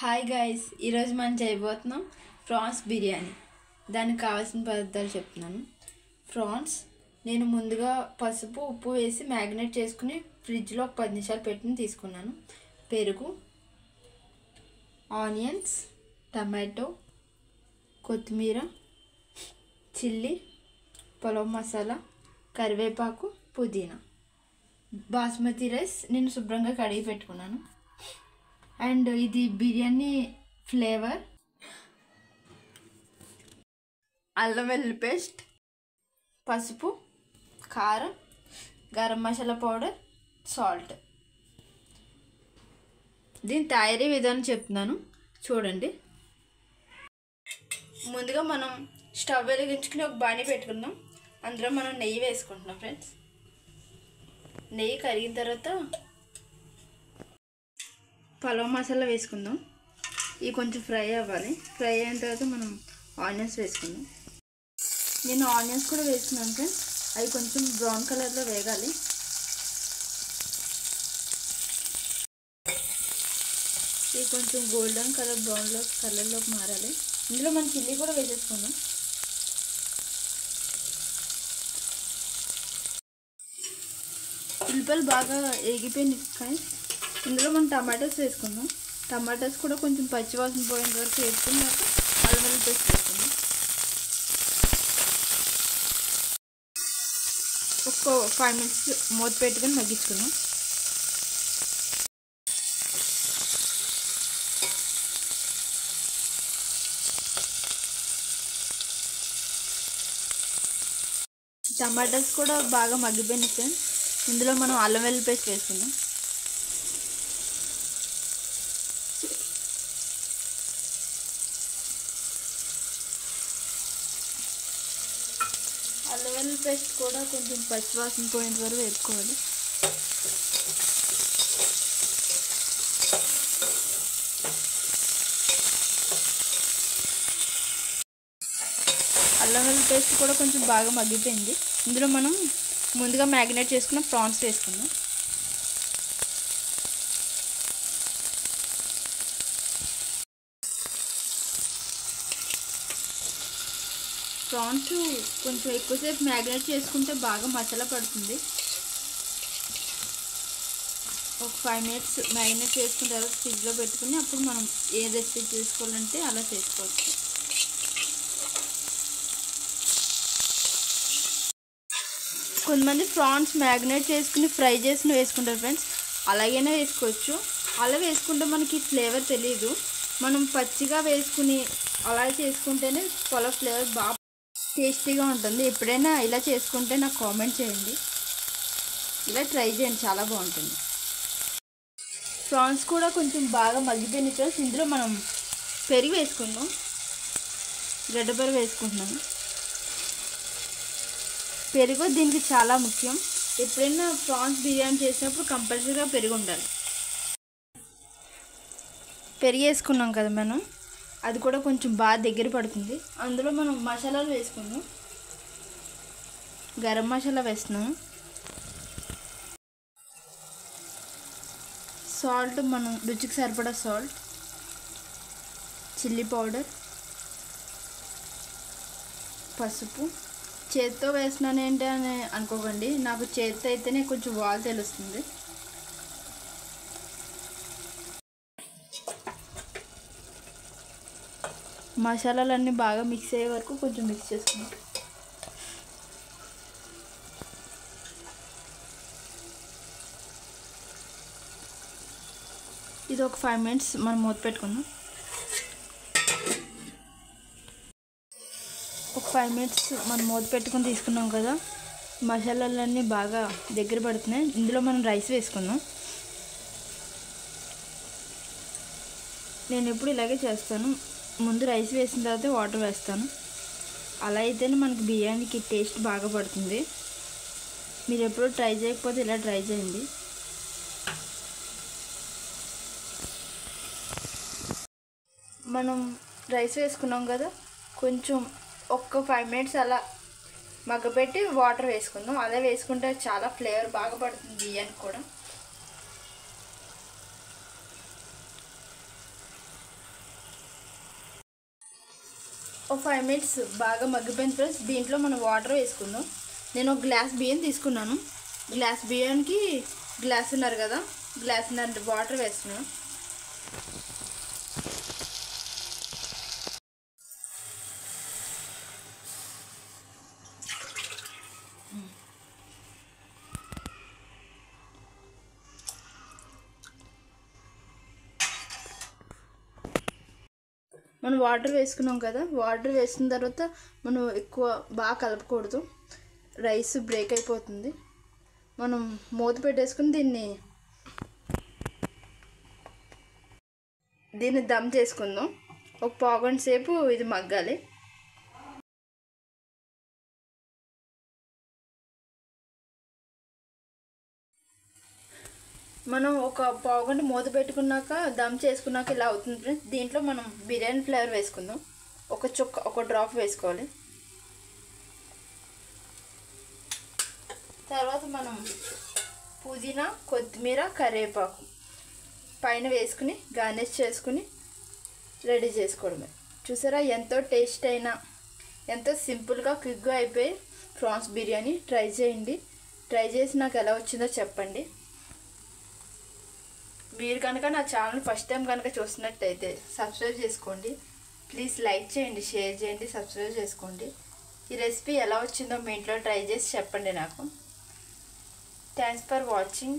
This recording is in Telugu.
హాయ్ గైస్, ఈరోజు మనం చేయబోతున్నాం ప్రాన్స్ బిర్యానీ. దానికి కావాల్సిన పదార్థాలు చెప్తున్నాను. ప్రాన్స్ నేను ముందుగా పసుపు ఉప్పు వేసి మ్యాగ్నేట్ చేసుకుని ఫ్రిడ్జ్లో ఒక 10 నిమిషాలు పెట్టుకుని తీసుకున్నాను. పెరుగు, ఆనియన్స్, టమాటో, కొత్తిమీర, చిల్లీ, పొలం మసాలా, కరివేపాకు, పుదీనా, బాస్మతి రైస్ నేను శుభ్రంగా కడిగి పెట్టుకున్నాను. అండ్ ఇది బిర్యానీ ఫ్లేవర్, అల్లం వెల్లుల్లి పేస్ట్, పసుపు, కారం, గరం మసాలా పౌడర్, సాల్ట్. దీని తయారీ విధానం చెప్తున్నాను చూడండి. ముందుగా మనం స్టవ్ వెలిగించుకుని ఒక బాణీ పెట్టుకుందాం. అందులో మనం నెయ్యి వేసుకుంటున్నాం ఫ్రెండ్స్. నెయ్యి కరిగిన తర్వాత పలావ్ మసాలా వేసుకుందాం. ఇవి కొంచెం ఫ్రై అవ్వాలి. ఫ్రై అయిన తర్వాత మనం ఆనియన్స్ వేసుకుందాం. నేను ఆనియన్స్ కూడా వేసుకున్నాను ఫ్రెండ్స్. అవి కొంచెం బ్రౌన్ కలర్లో వేగాలి. ఇవి కొంచెం గోల్డెన్ కలర్ కలర్లోకి మారాలి. ఇందులో మనం చిల్లీ కూడా వేసేసుకుందాం. ఉల్లిపాయలు బాగా ఎగిపోయినాయి కానీ ఇందులో మనం టమాటోస్ వేసుకుందాం. టమాటోస్ కూడా కొంచెం పచ్చివాసన పోయేంత వరకు వేసుకున్నాక అల్లం వెల్లుల్లి పేస్ట్ వేసుకుందాం. ఒక 5 మినిట్స్ మూత పెట్టుకొని మగ్గించుకుందాం. టమాటోస్ కూడా బాగా మగ్గిపోయినాయి ఫ్రెండ్స్. ఇందులో మనం అల్లం వెల్లుల్లి పేస్ట్ వేసుకుందాం. అల్లం వెల్లుల్లి పేస్ట్ కూడా కొంచెం పచ్చివాసన పోయేంత వరకు వేసుకోవాలి. అల్లం వెల్లుల్లి పేస్ట్ కూడా కొంచెం బాగా మగ్గిపోయింది. ఇందులో మనం ముందుగా మ్యాగ్నేట్ చేసుకున్న ప్రాన్స్ వేసుకుందాం. ప్రాన్స్ కొంచెం ఎక్కువసేపు మ్యాగ్నేట్ చేసుకుంటే బాగా మసాలా పడుతుంది. ఒక 5 మినిట్స్ మ్యాగ్నేట్ చేసుకున్న తర్వాత ఫ్రిడ్జ్లో పెట్టుకుని అప్పుడు మనం ఏ రెసిపీ చేసుకోవాలంటే అలా చేసుకోవచ్చు. కొంతమంది ప్రాన్స్ మ్యాగ్నేట్ చేసుకుని ఫ్రై చేసి వేసుకుంటారు ఫ్రెండ్స్. అలాగైనా వేసుకోవచ్చు. అలా వేసుకుంటే మనకి ఫ్లేవర్ తెలియదు. మనం పచ్చిగా వేసుకుని అలా చేసుకుంటేనే పొల ఫ్లేవర్ బాగా టేస్టీగా ఉంటుంది. ఎప్పుడైనా ఇలా చేసుకుంటే నాకు కామెంట్ చేయండి. ఇలా ట్రై చేయండి, చాలా బాగుంటుంది. ప్రాన్స్ కూడా కొంచెం బాగా మగ్గిపోయిన ఫ్రెండ్స్. ఇందులో మనం పెరుగు వేసుకుందాం. గడ్డ పెరుగు వేసుకుంటున్నాను. పెరుగు దీనికి చాలా ముఖ్యం. ఎప్పుడైనా ప్రాన్స్ బిర్యానీ చేసినప్పుడు కంపల్సరీగా పెరుగు ఉండాలి. పెరుగు వేసుకున్నాం కదా మనం, అది కూడా కొంచెం బాగా దగ్గర పడుతుంది. అందులో మనం మసాలాలు వేసుకుందాం. గరం మసాలా వేస్తున్నాం. సాల్ట్ మనం రుచికి సరిపడా సాల్ట్, చిల్లీ పౌడర్, పసుపు. చేతితో వేస్తున్నాను ఏంటి అని అనుకోకండి, నాకు చేతితో అయితేనే కొంచెం వాల్ తెలుస్తుంది. మసాలాలన్నీ బాగా మిక్స్ అయ్యే వరకు కొంచెం మిక్స్ చేసుకుందాం. ఇది ఒక 5 మినిట్స్ మనం మూత పెట్టుకుందాం. ఒక 5 మినిట్స్ మనం మూత పెట్టుకుని తీసుకున్నాం కదా, మసాలాలన్నీ బాగా దగ్గర పడుతున్నాయి. ఇందులో మనం రైస్ వేసుకుందాం. నేను ఎప్పుడు ఇలాగే చేస్తాను. ముందు రైస్ వేసిన తర్వాత వాటర్ వేస్తాను. అలా అయితేనే మనకి బిర్యానీకి టేస్ట్ బాగా పడుతుంది. మీరు ఎప్పుడు ట్రై చేయకపోతే ఇలా ట్రై చేయండి. మనం రైస్ వేసుకున్నాం కదా, కొంచెం ఒక్క 5 మినిట్స్ అలా మగ్గపెట్టి వాటర్ వేసుకుందాం. అలా వేసుకుంటే చాలా ఫ్లేవర్ బాగా పడుతుంది బిర్యానీ కూడా. ఒక 5 మినిట్స్ బాగా మగ్గిపోయిన ఫ్రెండ్స్. దీంట్లో మనం వాటర్ వేసుకుందాం. నేను ఒక గ్లాస్ బియ్యం తీసుకున్నాను. గ్లాస్ బియ్యానికి గ్లాసున్నర కదా, గ్లాసున్నర వాటర్ వేస్తున్నాను. మనం వాటర్ వేసుకున్నాం కదా, వాటర్ వేసిన తర్వాత మనం ఎక్కువ బాగా కలపకూడదు, రైస్ బ్రేక్ అయిపోతుంది. మనం మూత పెట్టేసుకుని దీన్ని దమ్ చేసుకుందాం. ఒక పావుగంట సేపు ఇది మగ్గాలి. మనం ఒక పావుగంట మూత పెట్టుకున్నాక దమ్ చేసుకున్నాక ఇలా అవుతుంది ఫ్రెండ్స్. దీంట్లో మనం బిర్యానీ ఫ్లేవర్ వేసుకుందాం. ఒక డ్రాప్ వేసుకోవాలి. తర్వాత మనం పుదీనా, కొత్తిమీర, కరివేపాకు పైన వేసుకుని గార్నిష్ చేసుకుని రెడీ చేసుకోవడమే. చూసారా ఎంతో టేస్ట్ అయినా ఎంతో సింపుల్గా క్విక్గా అయిపోయి ప్రాన్స్ బిర్యానీ. ట్రై చేయండి. ట్రై చేసి నాకు ఎలా వచ్చిందో చెప్పండి. మీరు కనుక నా ఛానల్ ఫస్ట్ టైం కనుక చూస్తున్నట్టయితే సబ్స్క్రైబ్ చేసుకోండి. ప్లీజ్ లైక్ చేయండి, షేర్ చేయండి, సబ్స్క్రైబ్ చేసుకోండి. ఈ రెసిపీ ఎలా వచ్చిందో మీ ఇంట్లో ట్రై చేసి చెప్పండి నాకు. Thanks for watching.